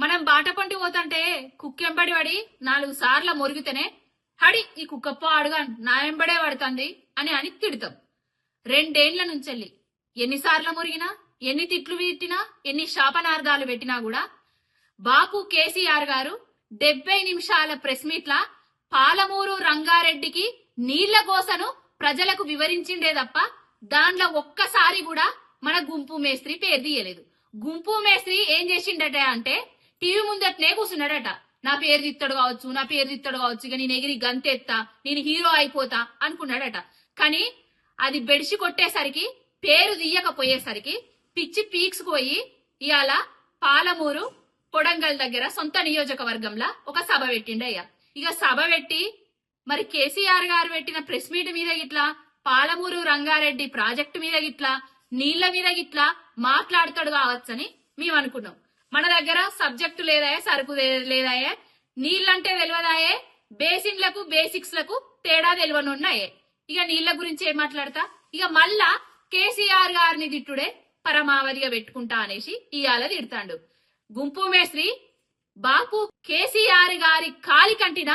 మనం బాట పంటి పోతంటే కుక్కెంబడి పడి 4 సార్ల మొరిగితేనే హడి ఈ కుక్కప్ప అడుగా నా ఎంబడే పడుతుంది అని తిడతాం. 2 ఏళ్ల నుంచెల్లి ఎన్నిసార్లు మురిగినా, ఎన్ని తిట్లు తిట్టినా, ఎన్ని శాపనార్థాలు పెట్టినా కూడా బాపు కేసీఆర్ గారు 70 నిమిషాల ప్రెస్ మీట్ లా పాలమూరు రంగారెడ్డికి నీళ్ల కోసను ప్రజలకు వివరించిండే తప్ప దాంట్లో ఒక్కసారి కూడా మన గుంపు మేస్త్రి పేరు తీయలేదు. గుంపు మేస్త్రి ఏం చేసిండట అంటే టీవీ ముందట్నే కూర్చున్నాడట. నా పేరు తిత్తడు కావచ్చు, ఇక నేను ఎగిరి గంతెత్తా, నేను హీరో అయిపోతా అనుకున్నాడట. కానీ అది బెడిసి కొట్టేసరికి, పేరు తీయకపోయేసరికి పిచ్చి పీక్స్పోయి ఇవాళ పాలమూరు కొడంగల్ దగ్గర సొంత నియోజకవర్గంలో ఒక సభ పెట్టిండయ్య. ఇక సభ పెట్టి మరి కేసీఆర్ గారు పెట్టిన ప్రెస్ మీట్ మీద గిట్లా పాలమూరు రంగారెడ్డి ప్రాజెక్టు మీద గిట్లా నీళ్ల మీద గిట్లా మాట్లాడతాడు కావచ్చని మేము అనుకున్నాం. మన దగ్గర సబ్జెక్టు లేదాయే, సరుకు లేదాయే, నీళ్ళంటే తెలియదాయే, బేసిన్లకు బేసిక్స్ లకు తేడా తెలియనున్నాయే. ఇక నీళ్ల గురించి ఏం మాట్లాడతా, ఇక మళ్ళా కేసీఆర్ గారిని తిట్టుడే పరమావధిగా పెట్టుకుంటా అనేసి ఇవాళ తిడతాండు. గుంపు మేస్త్రి బాపు కేసీఆర్ గారి కాలి కంటిన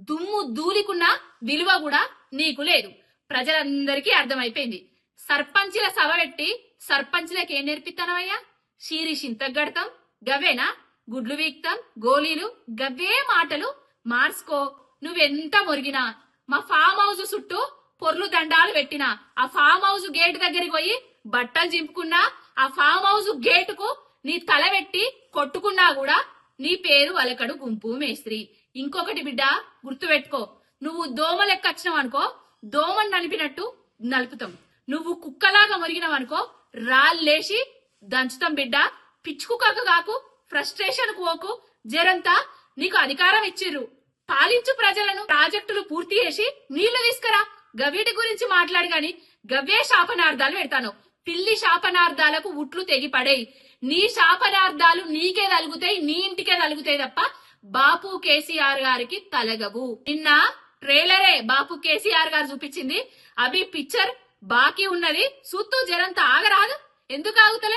దుమ్ము దూలికున్న విలువ కూడా నీకు లేదు. ప్రజలందరికీ అర్థమైపోయింది. సర్పంచ్ల సభ పెట్టి సర్పంచ్లకు ఏం నేర్పిస్తానవయ్యా? షీరిషింతగడతాం గవేనా, గుడ్లు వీక్తాం, గోళీలు గవ్వే మాటలు మార్చుకో. నువ్వెంత మొరిగినా, మా ఫామ్ హౌస్ చుట్టూ పొర్లు దండాలు పెట్టినా, ఆ ఫామ్ హౌస్ గేట్ దగ్గరికి పోయి బట్టలు చింపుకున్నా, ఆ ఫామ్ హౌస్ గేటుకు నీ తల పెట్టి కొట్టుకున్నా కూడా నీ పేరు అలకడు గుంపు మేస్త్రి. ఇంకొకటి బిడ్డ గుర్తు పెట్టుకో, నువ్వు దోమ లెక్క వచ్చినావు అనుకో, దోమను నలిపినట్టు నలుపుతాం. నువ్వు కుక్కలాగా మొరిగినావనుకో రాళ్ళేసి దంచుతాం బిడ్డ. పిచ్చుకుకాకు కాకు, ఫ్రస్ట్రేషన్ పోకు. జరంతా నీకు అధికారం ఇచ్చిర్రు, పాలించు ప్రజలను. ప్రాజెక్టులు పూర్తి చేసి నీళ్లు తీసుకురా. గవీటి గురించి మాట్లాడు గాని గవ్వే శాపనార్థాలు పెడతాను. పిల్లి శాపనార్థాలకు ఉట్లు తెగి పడేయి. నీ శాపనార్థాలు నీకే తలుగుతాయి, నీ ఇంటికే తలుగుతాయి తప్ప బాపు కేసీఆర్ గారికి తలగవు. నిన్న ట్రైలరే బాపు కేసీఆర్ గారు చూపించింది. అభి పిక్చర్ బాకీ ఉన్నది, సుత్తు జరంతా ఆగరాదు. ఎందుకు ఆగుతలే?